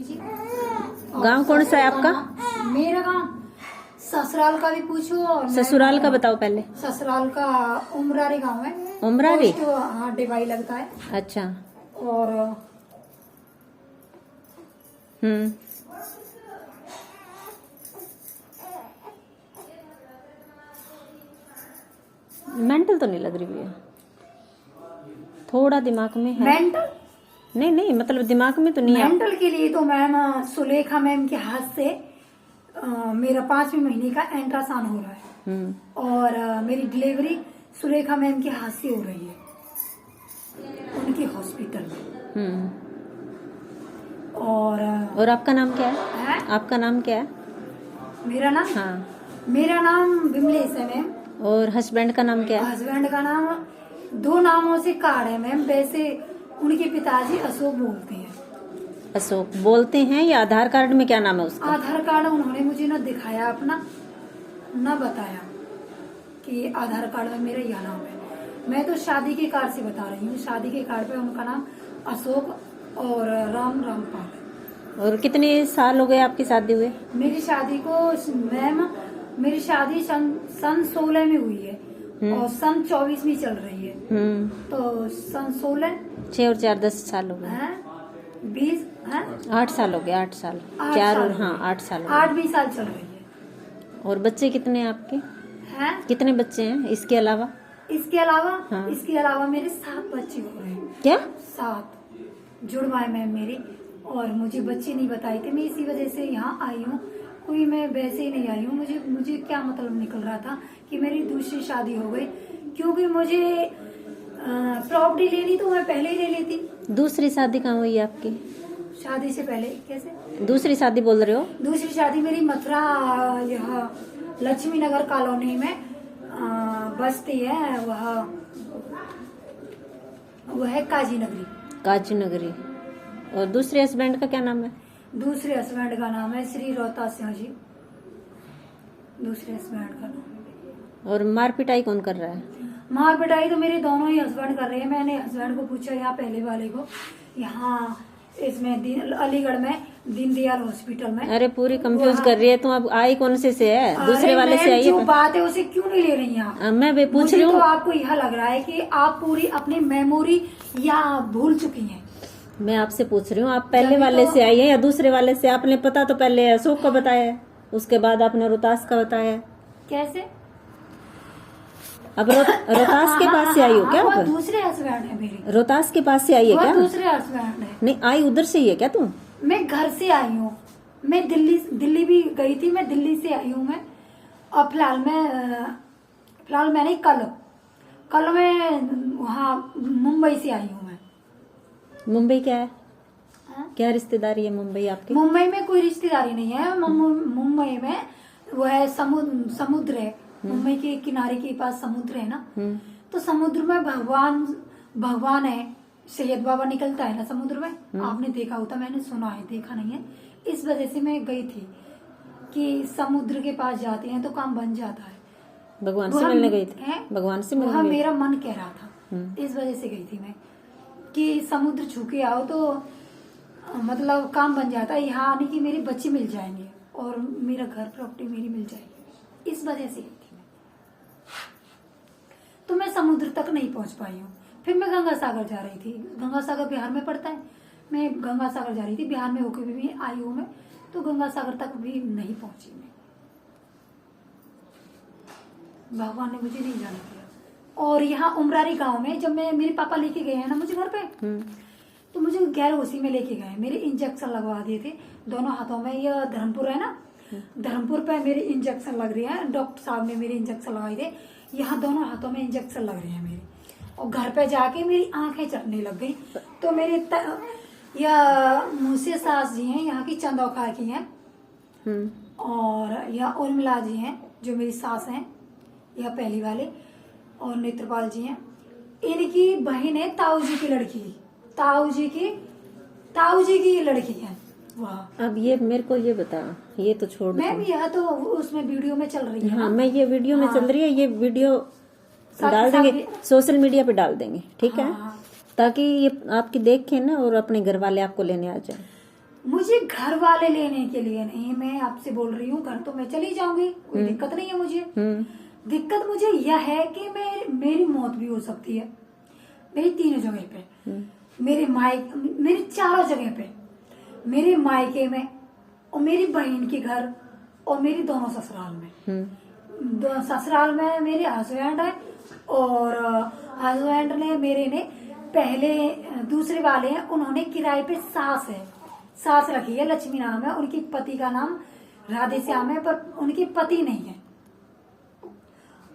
गांव कौन सा है आपका? मेरा गांव ससुराल का भी पूछो और ससुराल का बताओ पहले। ससुराल का उमरारी गांव है। उमरारी? हाँ, डिवाई लगता है। अच्छा। और मेंटल तो नहीं लग रही है, थोड़ा दिमाग में है। मेंटल? नहीं मतलब दिमाग में तो नहीं है। मेंटल के लिए तो मैम सुलेखा मैम के हाथ से मेरा 5वें महीने का अल्ट्रासाउंड हो रहा है। और मेरी डिलीवरी सुलेखा मैम के हाथ से हो रही है उनके हॉस्पिटल में। और आपका नाम क्या है? आपका नाम क्या है? मेरा नाम? हाँ। मेरा नाम विमलेश है मैम। और हस्बैंड का नाम क्या है? हस्बैंड का नाम 2 नामों से कार्ड है मैम। वैसे उनके पिताजी अशोक बोलते हैं। अशोक बोलते हैं या आधार कार्ड में क्या नाम है उसका? आधार कार्ड उन्होंने मुझे न दिखाया अपना, न बताया कि आधार कार्ड में मेरा यह नाम है। मैं तो शादी के कार्ड से बता रही हूँ। शादी के कार्ड पे उनका नाम अशोक और रामपाल है। और कितने साल हो गए आपकी शादी हुए? मेरी शादी को मैम, मेरी शादी सन 16 में हुई है और सन 24 में चल रही है। तो सन 16 6 और 4 10 साल हो गए है, 20 है, 8 साल हो गए। 8 साल 4 और हाँ 8 साल 8-20 साल चल रही है। और बच्चे कितने हैं आपके? हैं? कितने बच्चे हैं इसके अलावा? इसके अलावा? हाँ। इसके अलावा मेरे 7 बच्चे हो रहे हैं। क्या? 7 जुड़वा है मैम मेरी। और मुझे बच्चे नहीं बताए थे, मैं इसी वजह से यहाँ आई हूँ। कोई मैं वैसे ही नहीं आई हूँ। मुझे क्या मतलब निकल रहा था कि मेरी दूसरी शादी हो गई, क्योंकि मुझे प्रॉपर्टी लेनी तो मैं पहले ही ले लेती। दूसरी शादी कहाँ हुई है आपकी? शादी से पहले? कैसे दूसरी शादी बोल रहे हो? दूसरी शादी मेरी मथुरा, यह लक्ष्मी नगर कॉलोनी में बस्ती है, वह है काजी नगरी। काजी नगरी। और दूसरे हस्बैंड का क्या नाम है? दूसरे हस्बैंड का नाम है श्री रोहता सिंह जी। दूसरे हस्बैंड का नाम। और मार पिटाई कौन कर रहा है? मार पिटाई तो मेरे दोनों ही हस्बैंड कर रहे हैं। मैंने हस्बैंड को पूछा यहाँ पहले वाले को, यहाँ इसमें अलीगढ़ में दीनदयाल हॉस्पिटल में। अरे पूरी कंफ्यूज कर रही है तुम। अब आई कौन से है? दूसरे वाले से आई जो है? बात है उसे क्यों नहीं ले रही हैं आप? मैं भी पूछ रही हूँ। तो आपको यह लग रहा है कि आप पूरी अपनी मेमोरी या भूल चुकी हैं। मैं आपसे पूछ रही हूँ, आप पहले वाले से आई है या दूसरे वाले से? आपने पता तो पहले अशोक का बताया है, उसके बाद आपने रोहतास का बताया है। कैसे? अब रोहतास के पास से आई हो क्या? वो दूसरे हस्बैंड है मेरे। रोहतास के पास से आई है क्या? दूसरे हस्बैंड है। नहीं, आई उधर से ही है क्या तुम? मैं घर से आई हूँ। मैं दिल्ली भी गई थी। मैं दिल्ली से आई हूँ मैं। और फिलहाल मैंने कल मैं वहाँ मुंबई से आई हूँ मैं। मुंबई क्या है? क्या रिश्तेदारी है मुंबई आपकी? मुंबई में कोई रिश्तेदारी नहीं है। मुंबई में वो है समुद्र है। मुंबई के किनारे के पास समुद्र है ना। तो समुद्र में भगवान है, सैयद बाबा निकलता है ना समुद्र में। आपने देखा होता, मैंने सुना है, देखा नहीं है। इस वजह से मैं गई थी कि समुद्र के पास जाते हैं तो काम बन जाता है। भगवान से मिलने गई थी? भगवान से मिलने गई? मेरा मन कह रहा था, इस वजह से गई थी मैं कि समुद्र छू के आओ तो मतलब काम बन जाता है। यहाँ आने की मेरे बच्चे मिल जाएंगे और मेरा घर प्रॉपर्टी मेरी मिल जाएगी। इस वजह से गई थी मैं। तो मैं समुद्र तक नहीं पहुंच पाई हूँ। फिर मैं गंगा सागर जा रही थी। गंगा सागर बिहार में पड़ता है। मैं गंगा सागर जा रही थी, बिहार में होकर भी आई हूँ मैं। तो गंगा सागर तक भी नहीं पहुंची मैं। भगवान ने मुझे नहीं जाने दिया। और यहाँ उमरारी गांव में जब मेरे पापा लेके गए हैं ना मुझे घर पे, तो मुझे गैर होशी में लेके गए। मेरे इंजेक्शन लगवा दिए थे दोनों हाथों में। यह धर्मपुर है ना, धर्मपुर पे मेरे इंजेक्शन लग रहे हैं। डॉक्टर साहब ने मेरे इंजेक्शन लगाए थे। यहाँ दोनों हाथों में इंजेक्शन लग रहे हैं मेरे। और घर पे जाके मेरी आंखें चढ़ने लग गई। तो मेरे मुझसे सास जी हैं, यहाँ की चंदौखा की हैं। और यह उर्मिला जी हैं जो मेरी सास हैं, यह पहली वाले। और नेत्रपाल जी हैं, इनकी बहन है ताऊ जी की लड़की। ताऊ जी की लड़की है वह। अब ये मेरे को ये बता, ये तो छोड़ मैम यह तो उसमें वीडियो में चल रही है। हाँ, मैं ये वीडियो में चल रही है। ये वीडियो डाल देंगे, सोशल मीडिया पे डाल देंगे, ठीक है? ताकि ये आपकी देखें ना और अपने घर वाले आपको लेने आ जाए। मुझे घर वाले लेने के लिए नहीं, मैं आपसे बोल रही हूँ, घर तो मैं चली जाऊंगी, कोई दिक्कत नहीं है मुझे। दिक्कत मुझे यह है कि मेरी मौत भी हो सकती है, मेरी तीनों जगह पे, मेरी चारों जगह पे, मेरे मायके में और मेरी बहन के घर और मेरी दोनों ससुराल में। ससुराल में मेरे हस्बैंड है और हस्बैंड ने मेरे ने पहले दूसरे वाले हैं, उन्होंने किराए पे सास रखी है, लक्ष्मी नाम है, उनकी पति का नाम राधे श्याम है, पर उनके पति नहीं है।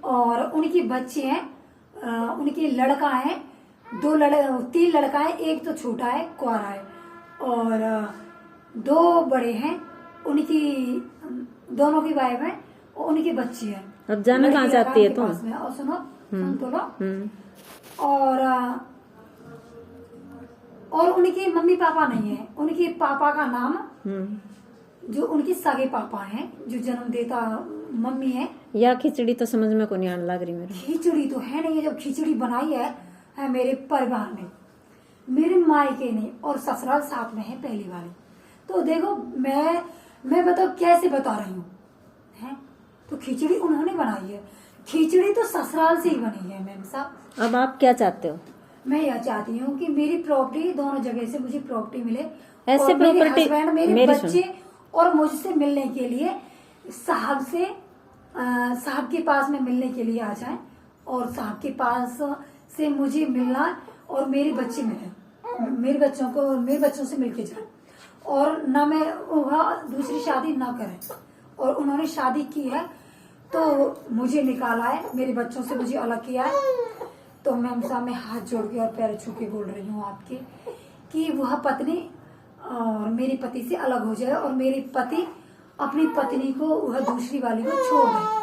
और उनके बच्चे हैं, उनके लड़का है, 3 लड़का है, एक तो छोटा है, कुआरा है, और 2 बड़े हैं, उनकी दोनों की वाइफ है और उनके बच्चे हैं। अब जाना कहाँ चाहती है तुम? और सुनो, सुन तो लो। और उनके मम्मी पापा नहीं है, उनके पापा का नाम जो उनके सगे पापा हैं, जो जन्मदाता मम्मी है। या खिचड़ी तो समझ में को नहीं आने लग रही मेरे। खिचड़ी तो है नहीं, जब खिचड़ी बनाई है मेरे परिवार ने, मेरे मायके ने और ससुराल साथ में है पहली वाली। तो देखो मैं बताओ कैसे बता रही हूँ, है तो खिचड़ी उन्होंने बनाई है, खिचड़ी तो ससुराल से ही बनी है मैम साहब। अब आप क्या चाहते हो? मैं यह चाहती हूँ कि मेरी प्रॉपर्टी दोनों जगह से मुझे प्रॉपर्टी मिले, ऐसे और मेरे प्रॉपर्टी हस्बैंड, मेरे बच्चे और मुझसे मिलने के लिए साहब के पास में मिलने के लिए आ जाए, और साहब के पास से मुझे मिलना और मेरे बच्चे मिले, मेरे बच्चों से मिलके जाए, और ना मैं वह दूसरी शादी ना करें। और उन्होंने शादी की है तो मुझे निकाला है, मेरे बच्चों से मुझे अलग किया है। तो मैम साहब मैं हाथ जोड़ के और पैर छू के बोल रही हूँ आपके कि वह पत्नी और मेरे पति से अलग हो जाए, और मेरे पति अपनी पत्नी को वह दूसरी वाली को छोड़ दे।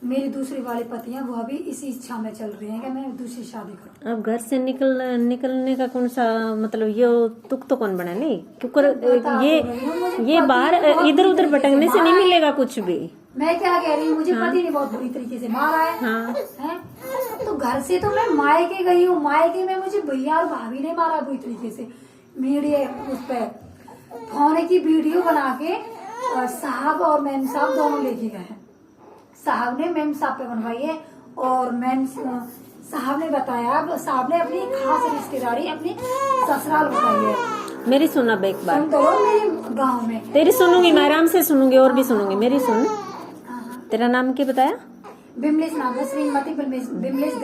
मेरी दूसरी वाली पतियां वह भी इसी इच्छा में चल रही हैं कि मैं दूसरी शादी करूं। अब घर से निकलने का कौन सा मतलब, ये तुक तो कौन बना नहीं, क्योंकि ये बाहर इधर उधर भटकने से नहीं मिलेगा कुछ भी। मैं क्या कह रही हूँ, मुझे पति ने बहुत बुरी तरीके से मारा है, है? तो घर से तो मैं मायके गई हूँ, मायके में मुझे भैया और भाभी ने मारा बुरी तरीके से। मीडिया उस पर फोन की वीडियो बना के साहब और मैम साहब दोनों लेके गए हैं। साहब ने मैम साहब पे बनवाई है, और मैम साहब ने बताया, साहब ने अपनी खास रिश्तेदारी अपनी ससुराल बताई है। मेरी सुन अब एक बार, सुन तो लो, मेरे गाँव में। तेरी सुनूंगी मैं, आराम से सुनूंगी और भी सुनूंगी, मेरी सुन। तेरा नाम क्या बताया? बिमलेश नाम है, श्रीमती बिमलेश।